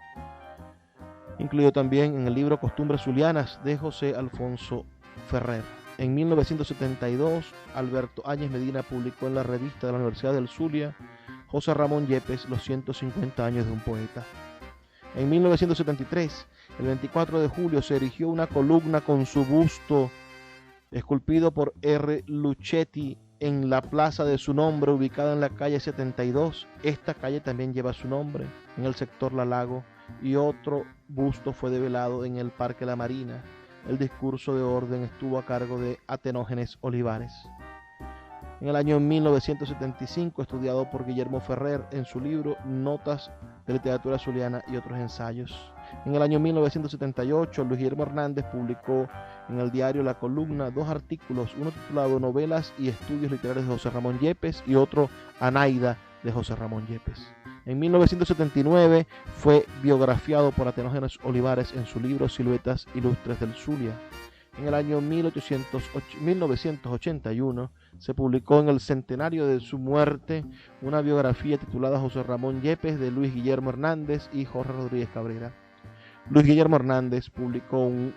A: Incluido también en el libro Costumbres Zulianas de José Alfonso Ferrer. En 1972, Alberto Áñez Medina publicó en la revista de la Universidad del Zulia José Ramón Yepes, los 150 años de un poeta. En 1973, el 24 de julio, se erigió una columna con su busto esculpido por R. Luchetti en la plaza de su nombre, ubicada en la calle 72. Esta calle también lleva su nombre, en el sector La Lago, y otro busto fue develado en el Parque La Marina. El discurso de orden estuvo a cargo de Atenógenes Olivares. En el año 1975, estudiado por Guillermo Ferrer en su libro Notas de literatura zuliana y otros ensayos. En el año 1978, Luis Guillermo Hernández publicó en el diario La Columna 2 artículos, uno titulado Novelas y Estudios Literarios de José Ramón Yepes y otro Anaida de José Ramón Yepes. En 1979 fue biografiado por Atenógenes Olivares en su libro Siluetas Ilustres del Zulia. En el año 1981 se publicó en el centenario de su muerte una biografía titulada José Ramón Yepes de Luis Guillermo Hernández y Jorge Rodríguez Cabrera. Luis Guillermo Hernández publicó un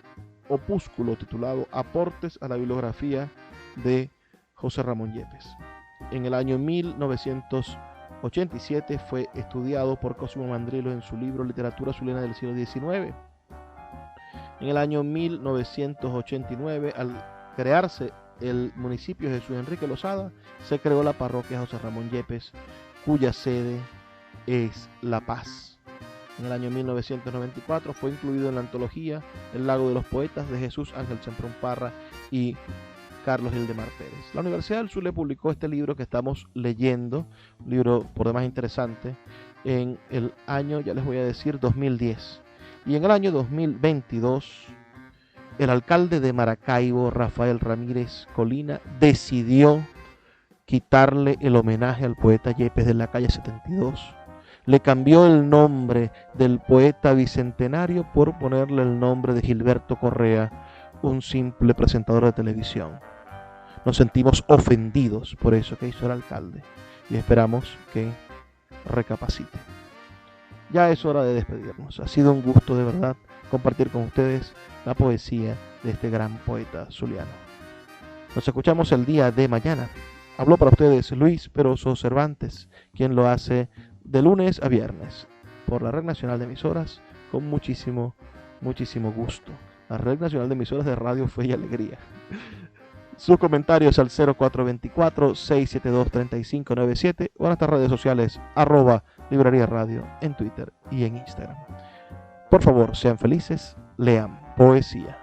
A: opúsculo titulado Aportes a la bibliografía de José Ramón Yepes. En el año 1987 fue estudiado por Cosimo Mandrillo en su libro Literatura Zuliana del siglo XIX. En el año 1989, al crearse el municipio Jesús Enrique Lozada, se creó la parroquia José Ramón Yepes, cuya sede es La Paz. En el año 1994 fue incluido en la antología El Lago de los Poetas de Jesús Ángel Semprún Parra y Carlos Hildemar Pérez. La Universidad del Zulia publicó este libro que estamos leyendo, un libro por demás interesante, en el año, ya les voy a decir, 2010. Y en el año 2022, el alcalde de Maracaibo, Rafael Ramírez Colina, decidió quitarle el homenaje al poeta Yepes de la calle 72. Le cambió el nombre del poeta bicentenario por ponerle el nombre de Gilberto Correa, un simple presentador de televisión. Nos sentimos ofendidos por eso que hizo el alcalde y esperamos que recapacite. Ya es hora de despedirnos. Ha sido un gusto de verdad compartir con ustedes la poesía de este gran poeta zuliano. Nos escuchamos el día de mañana. Habló para ustedes Luis Peroso Cervantes, quien lo hace de lunes a viernes por la Red Nacional de Emisoras con muchísimo gusto. La Red Nacional de Emisoras de Radio Fe y Alegría. Sus comentarios al 0424-672-3597 o en nuestras redes sociales @Librería Radio en Twitter y en Instagram. Por favor, sean felices, lean poesía.